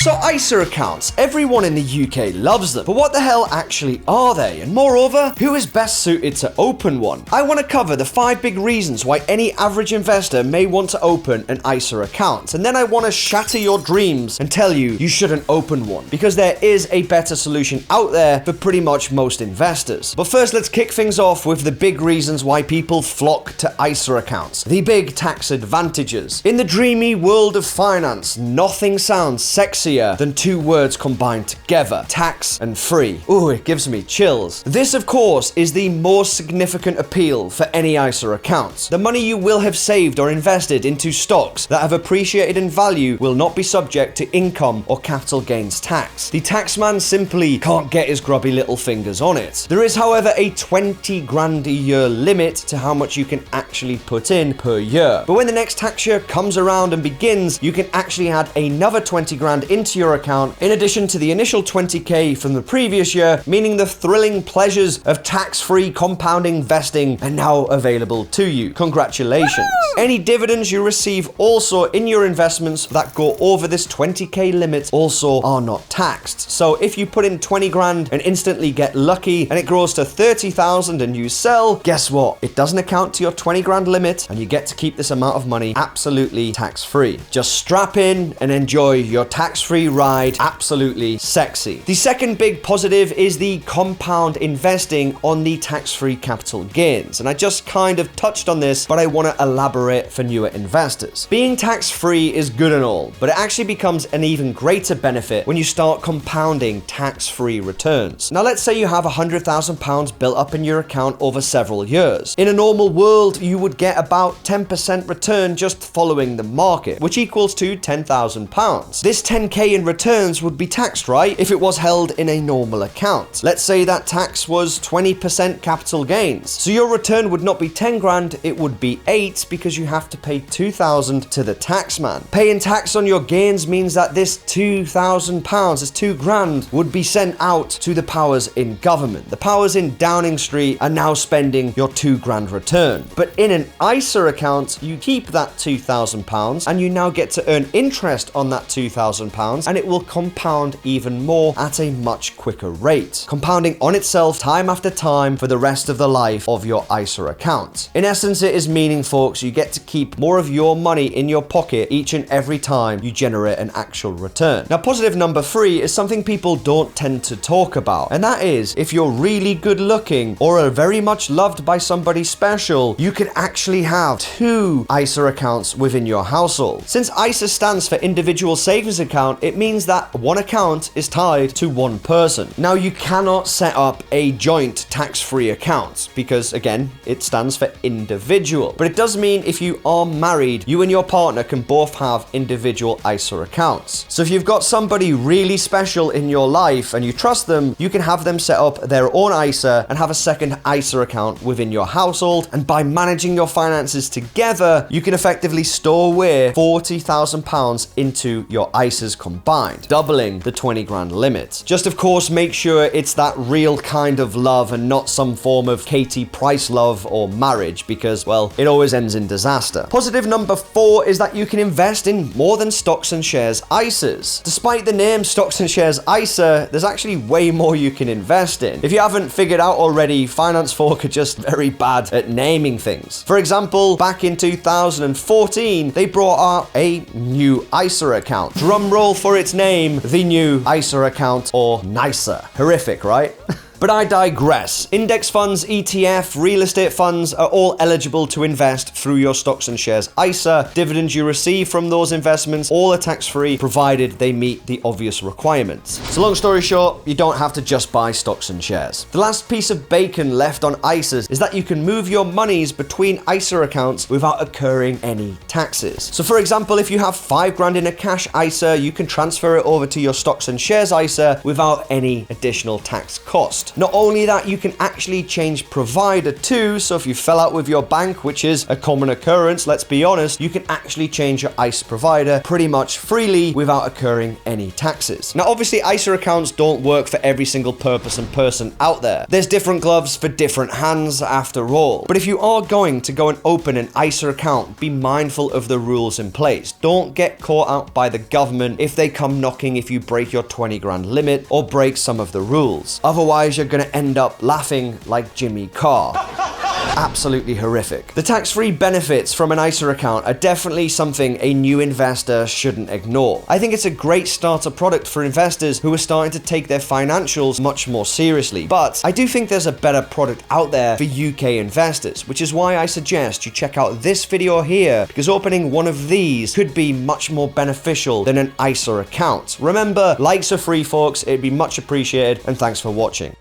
So ISA accounts, everyone in the UK loves them, but what the hell actually are they? And moreover, who is best suited to open one? I want to cover the 5 big reasons why any average investor may want to open an ISA account, and then I want to shatter your dreams and tell you you shouldn't open one, because there is a better solution out there for pretty much most investors. But first, let's kick things off with the big reasons why people flock to ISA accounts. The big tax advantages. In the dreamy world of finance, nothing sounds sexier than 2 words combined together: tax and free. Ooh, it gives me chills. This, of course, is the most significant appeal for any ISA account. The money you will have saved or invested into stocks that have appreciated in value will not be subject to income or capital gains tax. The taxman simply can't get his grubby little fingers on it. There is, however, a 20 grand a year limit to how much you can actually put in per year. But when the next tax year comes around and begins, you can actually add another 20 grand into your account in addition to the initial 20k from the previous year, meaning the thrilling pleasures of tax-free compounding investing are now available to you. Congratulations. Woo! Any dividends you receive also in your investments that go over this 20k limit also are not taxed. So if you put in 20 grand and instantly get lucky and it grows to 30,000 and you sell, guess what? It doesn't account to your 20 grand limit and you get to keep this amount of money absolutely tax-free. Just strap in and enjoy your tax-free ride, absolutely sexy. The second big positive is the compound investing on the tax-free capital gains. And I just kind of touched on this, but I want to elaborate for newer investors. Being tax-free is good and all, but it actually becomes an even greater benefit when you start compounding tax-free returns. Now, let's say you have £100,000 built up in your account over several years. In a normal world, you would get about 10% return just following the market, which equals to £10,000. This 10k in returns would be taxed, right? If it was held in a normal account. Let's say that tax was 20% capital gains. So your return would not be 10 grand, it would be 8 because you have to pay 2,000 to the taxman. Paying tax on your gains means that this £2,000, this 2 grand, would be sent out to the powers in government. The powers in Downing Street are now spending your 2 grand return. But in an ISA account, you keep that £2,000 and you now get to earn interest on that £2,000, and it will compound even more at a much quicker rate, compounding on itself time after time for the rest of the life of your ISA account. In essence, it is meaning, folks, you get to keep more of your money in your pocket each and every time you generate an actual return. Now, positive number 3 is something people don't tend to talk about, and that is if you're really good looking or are very much loved by somebody special, you can actually have 2 ISA accounts within your household. Since ISA stands for individual savings account, it means that one account is tied to one person. Now, you cannot set up a joint tax-free account because, again, it stands for individual. But it does mean if you are married, you and your partner can both have individual ISA accounts. So if you've got somebody really special in your life and you trust them, you can have them set up their own ISA and have a second ISA account within your household. And by managing your finances together, you can effectively store away £40,000 into your ISAs combined, doubling the 20 grand limit. Just, of course, make sure it's that real kind of love and not some form of Katie Price love or marriage, because, well, it always ends in disaster. Positive number 4 is that you can invest in more than stocks and shares ISAs. Despite the name stocks and shares ISA, there's actually way more you can invest in. If you haven't figured out already, finance folk are just very bad at naming things. For example, back in 2014, they brought out a new ISA account. Drum roll for its name, the new ISA account, or NISA. Horrific, right? But I digress. Index funds, ETF, real estate funds are all eligible to invest through your stocks and shares ISA. Dividends you receive from those investments, all are tax-free, provided they meet the obvious requirements. So long story short, you don't have to just buy stocks and shares. The last piece of bacon left on ISAs is that you can move your monies between ISA accounts without incurring any taxes. So for example, if you have 5 grand in a cash ISA, you can transfer it over to your stocks and shares ISA without any additional tax cost. account. Not only that, you can actually change provider too, so if you fell out with your bank, which is a common occurrence, let's be honest, you can actually change your ISA provider pretty much freely without incurring any taxes. Now obviously ISA accounts don't work for every single purpose and person out there. There's different gloves for different hands after all. But if you are going to go and open an ISA account, be mindful of the rules in place. Don't get caught out by the government if they come knocking if you break your 20 grand limit or break some of the rules. Otherwise, you're going to end up laughing like Jimmy Carr. Absolutely horrific. The tax-free benefits from an ISA account are definitely something a new investor shouldn't ignore. I think it's a great starter product for investors who are starting to take their financials much more seriously, but I do think there's a better product out there for UK investors, which is why I suggest you check out this video here, because opening one of these could be much more beneficial than an ISA account. Remember, likes are free, folks. It'd be much appreciated, and thanks for watching.